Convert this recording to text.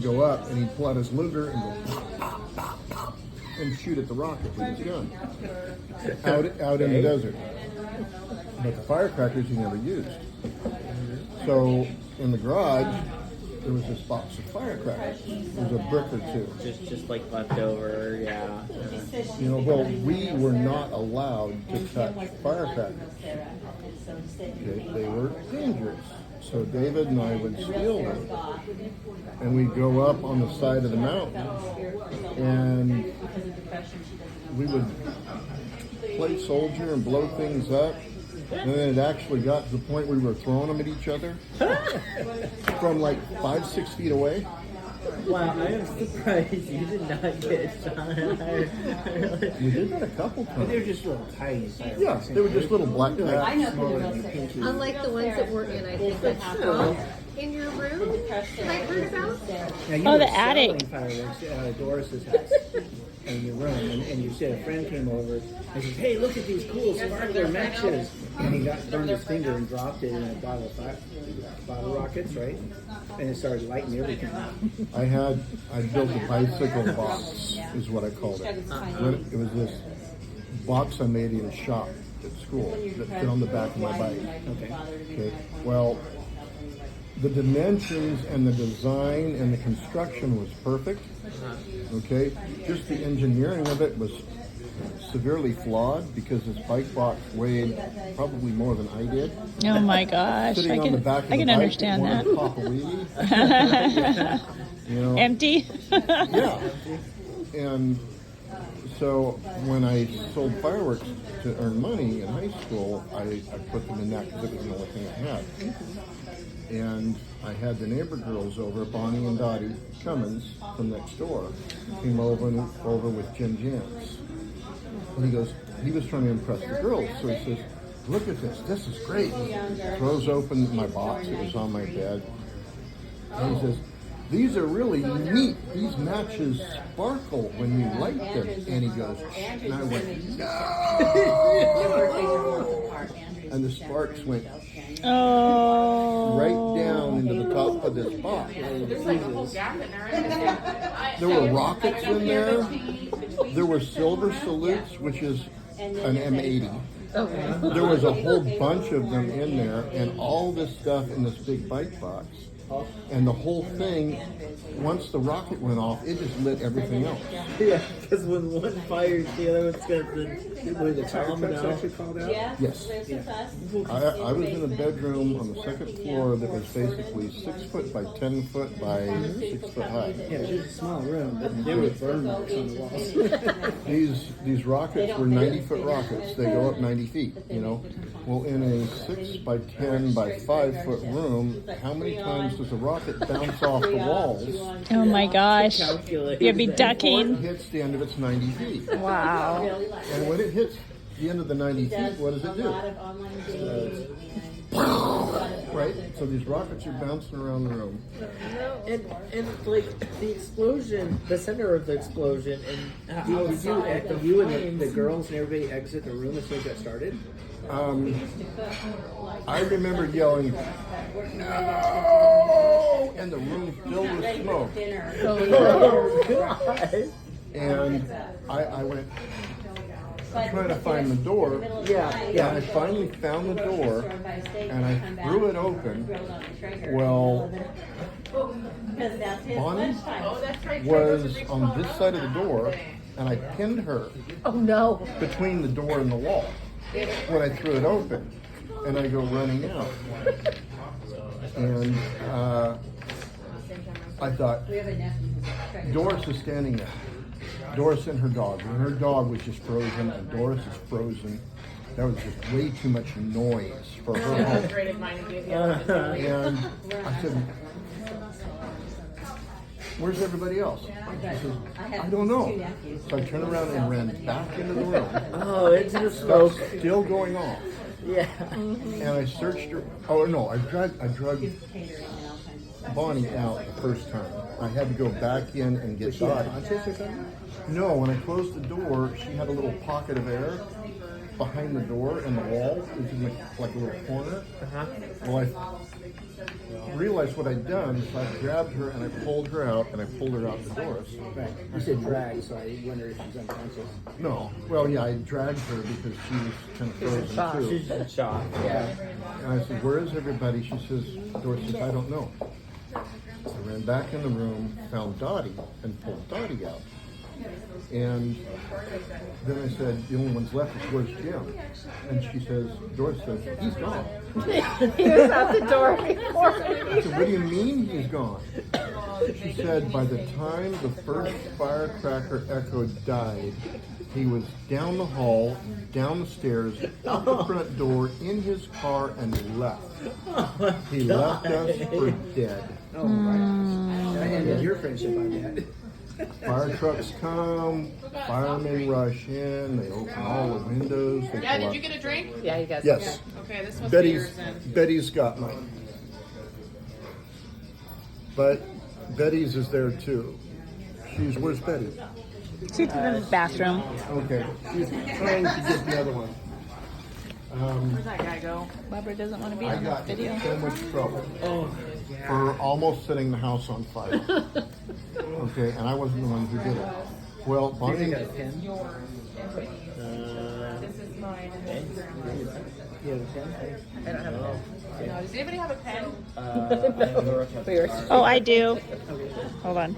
go up and he'd pull out his Luger and go and shoot at the rocket with his gun out in the desert. But the firecrackers he never used. So in the garage, there was this box of firecrackers. There was a brick or two. Just like leftover, yeah. You know, well, we were not allowed to touch firecrackers. They were dangerous. So David and I would steal them, and we'd go up on the side of the mountain, and we would play soldier and blow things up. And then it actually got to the point where we were throwing them at each other from like 5-6 feet away. Wow, I am surprised you did not get shot. We did that a couple times. They're just little tiny fireworks. Yeah, they were just little black I know Smaller who than knows pinky. Unlike the ones that we're in, I think that's true. In your room, that I heard about. Now, you Oh, were the attic. selling fireworks at Doris's house in your room, and you said a friend came over and said, "Hey, look at these cool sparkler matches!" And he burned his finger and dropped it in a bottle of rockets, right? And it started lighting everything up. I built a bicycle box, is what I called it. It was this box I made in a shop at school that fit on the back of my bike. Okay. Well, the dimensions and the design and the construction was perfect. Okay. Just the engineering of it was severely flawed because this bike box weighed probably more than I did. Oh my gosh, Sitting on the back of I the can bike, understand wanted that. to pop a wheelie. You know, Empty. yeah. And so when I sold fireworks to earn money in high school, I put them in that because it was the only thing I had. And I had the neighbor girls over, Bonnie and Dottie Cummins from next door, came over with Jim Jans. And he was trying to impress the girls. So he says, "Look at this is great." Throws open my box, it was on my bed. And he says, "These are really neat. These matches sparkle when you light them." And he goes, and I went, "No!" And the sparks went Oh. right down into the top of this box. There were rockets in there. There were silver salutes, which is an M80. There was a whole bunch of them in there, and all this stuff in this big bike box. And the whole thing, once the rocket went off, it just lit everything else. Yeah, because when one fires, the other one's going to Were the fire trucks actually called out? Yes. I was in a bedroom on the second floor that was basically 6 foot by 10 foot by 6 foot high. Yeah, it was a small room, but there were burn marks on the walls. These rockets were 90-foot rockets. They go up 90 feet, you know. Well, in a 6 by 10 by 5 foot room, how many times does a rocket bounce off the walls? Oh my gosh. calculate. You'd be Before it ducking. hits the end of its 90 feet. Wow. And when it hits the end of the 90 feet, what does it do? Right? So these rockets are bouncing around the room. And like the explosion, the center of the explosion, and how You and the girls and everybody exit the room as soon as that started? I remember yelling, "No!" And the room filled with smoke. And I went trying to find the door. Yeah. And I finally found the door, and I threw it open. Well, Bonnie was on this side of the door, and I pinned her Oh no. between the door and the wall when I threw it open. And I go running out. And I thought, Doris is standing there. Doris and her dog. And her dog was just frozen, and Doris is frozen. That was just way too much noise for her home. And I said, "Where's everybody else?" She says, "I don't know." So I turned around and ran back into the room. Oh, into the smoke. Still going off. Yeah. And I searched her. Oh no, I drugged Bonnie out the first time. I had to go back in and get Dottie. No, when I closed the door, she had a little pocket of air behind the door and the wall, which is like a little corner. Well, I realized what I'd done, so I grabbed her and I pulled her out, and I pulled her out to Doris. Right. You said drag, so I wonder if she's unconscious. No, well, yeah, I dragged her because she was kind of frozen too. She's in shock. Yeah. And I said, "Where is everybody?" She says, "Doris says, I don't know." I ran back in the room, found Dottie, and pulled Dottie out. And then I said, "The only one's left is where's Jim?" And she says, Doris says, "He's gone." He was out the door before. I said, "What do you mean he's gone?" She said, "By the time the first firecracker echo died, he was down the hall, down the stairs, out the front door, in his car, and left. He left us for dead." Oh, right. That ended your friendship, I bet. Fire trucks come, firemen rush in, they open all the windows. They Yeah, pull did you out- get a drink? Yeah, you guys. Yes. Okay, this must Betty's, be yours then. Betty's got mine. But Betty's is there too. Where's Betty? She's in the bathroom. Okay, she's trying to get the other one. Where'd that guy go? Barbara doesn't want to be I on this got in video. so much trouble Oh, for almost setting the house on fire. Okay, and I wasn't the one who did it. Well, You Bonnie, got a pen? This is mine. You have a pen? I don't have a phone. No, does anybody have a pen? We were Oh, I do. Hold on.